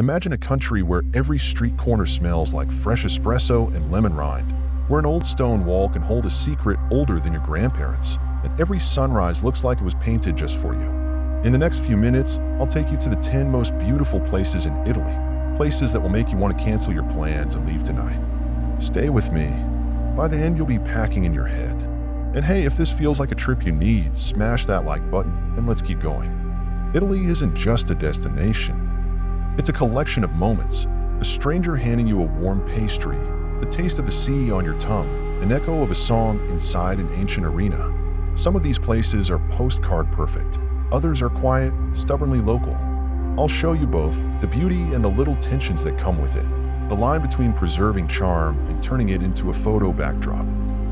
Imagine a country where every street corner smells like fresh espresso and lemon rind, where an old stone wall can hold a secret older than your grandparents, and every sunrise looks like it was painted just for you. In the next few minutes, I'll take you to the 10 most beautiful places in Italy, places that will make you want to cancel your plans and leave tonight. Stay with me. By the end, you'll be packing in your head. And hey, if this feels like a trip you need, smash that like button and let's keep going. Italy isn't just a destination. It's a collection of moments, a stranger handing you a warm pastry, the taste of the sea on your tongue, an echo of a song inside an ancient arena. Some of these places are postcard perfect, others are quiet, stubbornly local. I'll show you both, the beauty and the little tensions that come with it, the line between preserving charm and turning it into a photo backdrop.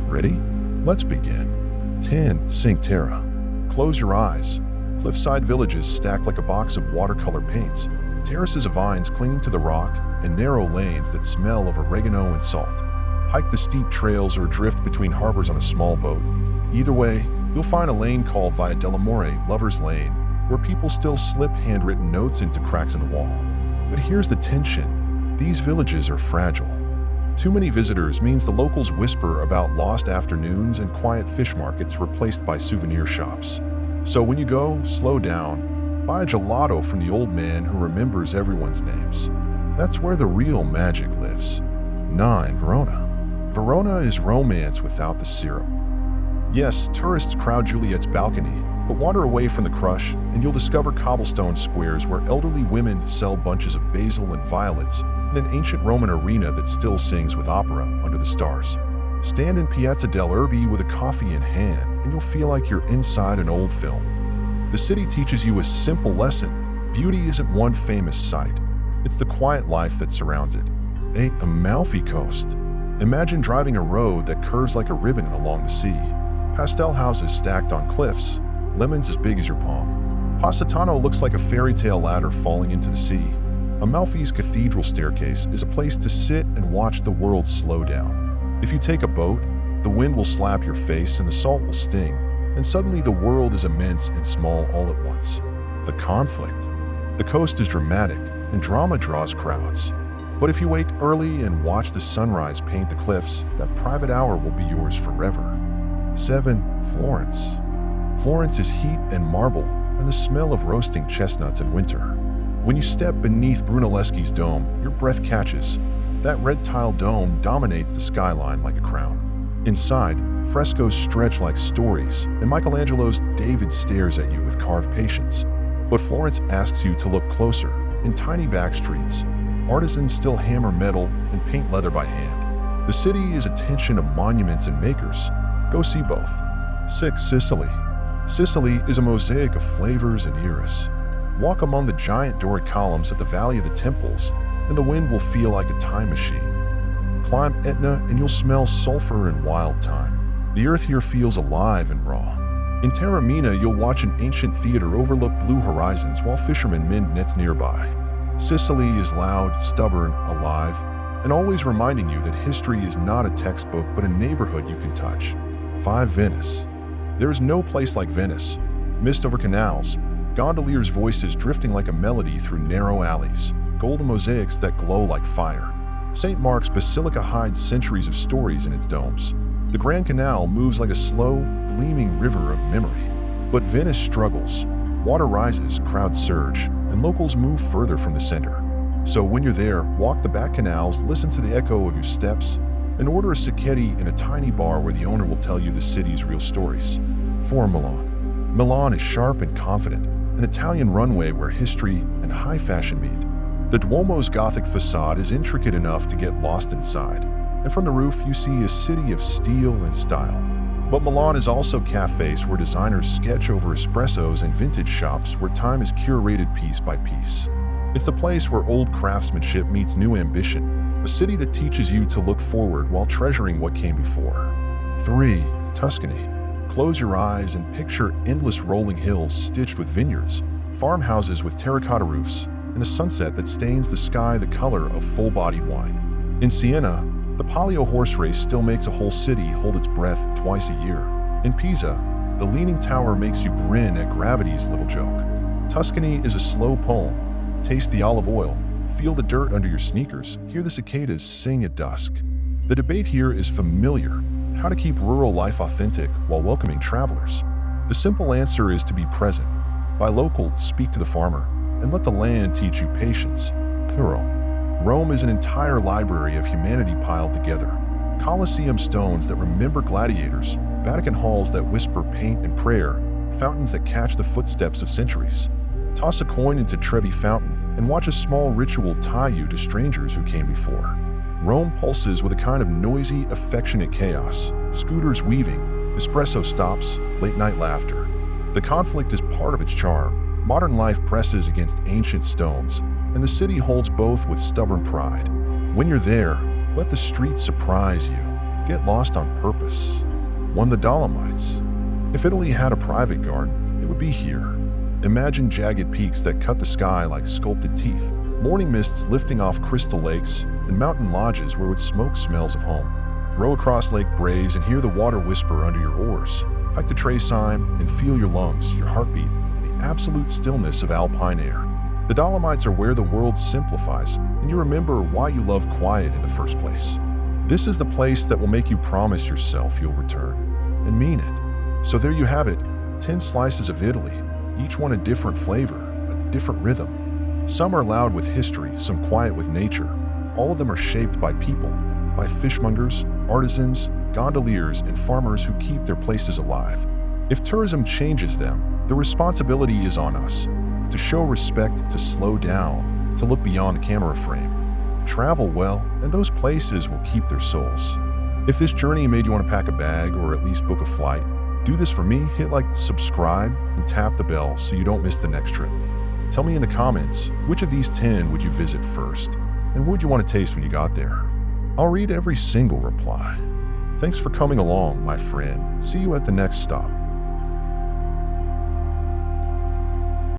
Ready? Let's begin. 10. Cinque Terre. Close your eyes. Cliffside villages stacked like a box of watercolor paints, terraces of vines clinging to the rock, and narrow lanes that smell of oregano and salt. Hike the steep trails or drift between harbors on a small boat. Either way, you'll find a lane called Via dell'Amore, Lover's Lane, where people still slip handwritten notes into cracks in the wall. But here's the tension. These villages are fragile. Too many visitors means the locals whisper about lost afternoons and quiet fish markets replaced by souvenir shops. So when you go, slow down. Buy a gelato from the old man who remembers everyone's names. That's where the real magic lives. 9. Verona. Verona is romance without the syrup. Yes, tourists crowd Juliet's balcony, but wander away from the crush and you'll discover cobblestone squares where elderly women sell bunches of basil and violets and an ancient Roman arena that still sings with opera under the stars. Stand in Piazza del Erbe with a coffee in hand and you'll feel like you're inside an old film. The city teaches you a simple lesson. Beauty isn't one famous sight. It's the quiet life that surrounds it. 8. Amalfi Coast. Imagine driving a road that curves like a ribbon along the sea. Pastel houses stacked on cliffs, lemons as big as your palm. Positano looks like a fairy tale ladder falling into the sea. Amalfi's cathedral staircase is a place to sit and watch the world slow down. If you take a boat, the wind will slap your face and the salt will sting, and suddenly the world is immense and small all at once. The conflict. The coast is dramatic, and drama draws crowds. But if you wake early and watch the sunrise paint the cliffs, that private hour will be yours forever. 7. Florence. Florence is heat and marble, and the smell of roasting chestnuts in winter. When you step beneath Brunelleschi's dome, your breath catches. That red tile dome dominates the skyline like a crown. Inside, frescoes stretch like stories, and Michelangelo's David stares at you with carved patience. But Florence asks you to look closer. In tiny back streets, artisans still hammer metal and paint leather by hand. The city is a tension of monuments and makers. Go see both. 6. Sicily. Sicily is a mosaic of flavors and eras. Walk among the giant Doric columns at the Valley of the Temples, and the wind will feel like a time machine. Climb Etna and you'll smell sulfur and wild thyme. The earth here feels alive and raw. In Taormina, you'll watch an ancient theater overlook blue horizons while fishermen mend nets nearby. Sicily is loud, stubborn, alive, and always reminding you that history is not a textbook but a neighborhood you can touch. 5. Venice. There is no place like Venice. Mist over canals, gondoliers' voices drifting like a melody through narrow alleys, golden mosaics that glow like fire. St. Mark's Basilica hides centuries of stories in its domes. The Grand Canal moves like a slow, gleaming river of memory. But Venice struggles. Water rises, crowds surge, and locals move further from the center. So when you're there, walk the back canals, listen to the echo of your steps, and order a cicchetti in a tiny bar where the owner will tell you the city's real stories. 4. Milan. Milan is sharp and confident, an Italian runway where history and high fashion meet. The Duomo's Gothic facade is intricate enough to get lost inside, and from the roof you see a city of steel and style. But Milan is also cafes where designers sketch over espressos and vintage shops where time is curated piece by piece. It's the place where old craftsmanship meets new ambition, a city that teaches you to look forward while treasuring what came before. 3. Tuscany. Close your eyes and picture endless rolling hills stitched with vineyards, farmhouses with terracotta roofs, and a sunset that stains the sky the color of full-bodied wine. In Siena, the Palio horse race still makes a whole city hold its breath twice a year. In Pisa, the Leaning Tower makes you grin at gravity's little joke. Tuscany is a slow poem. Taste the olive oil, Feel the dirt under your sneakers, hear the cicadas sing at dusk. The debate here is familiar: how to keep rural life authentic while welcoming travelers. The simple answer is to be present. Buy local, speak to the farmer, and let the land teach you patience. Plural. Rome is an entire library of humanity piled together. Colosseum stones that remember gladiators, Vatican halls that whisper paint and prayer, fountains that catch the footsteps of centuries. Toss a coin into Trevi Fountain and watch a small ritual tie you to strangers who came before. Rome pulses with a kind of noisy, affectionate chaos. Scooters weaving, espresso stops, late-night laughter. The conflict is part of its charm. Modern life presses against ancient stones, and the city holds both with stubborn pride. When you're there, let the streets surprise you. Get lost on purpose. 1. The Dolomites. If Italy had a private garden, it would be here. Imagine jagged peaks that cut the sky like sculpted teeth, morning mists lifting off crystal lakes, and mountain lodges where smoke smells of home. Row across Lake Braies and hear the water whisper under your oars. Hike to Cime and feel your lungs, your heartbeat, the absolute stillness of alpine air. The Dolomites are where the world simplifies, and you remember why you love quiet in the first place. This is the place that will make you promise yourself you'll return, and mean it. So there you have it, 10 slices of Italy, each one a different flavor, a different rhythm. Some are loud with history, some quiet with nature. All of them are shaped by people, by fishmongers, artisans, gondoliers, and farmers who keep their places alive. If tourism changes them, the responsibility is on us to show respect, to slow down, to look beyond the camera frame. Travel well, and those places will keep their souls. If this journey made you want to pack a bag or at least book a flight, do this for me. Hit like, subscribe, and tap the bell so you don't miss the next trip. Tell me in the comments, which of these 10 would you visit first? And what would you want to taste when you got there? I'll read every single reply. Thanks for coming along, my friend. See you at the next stop.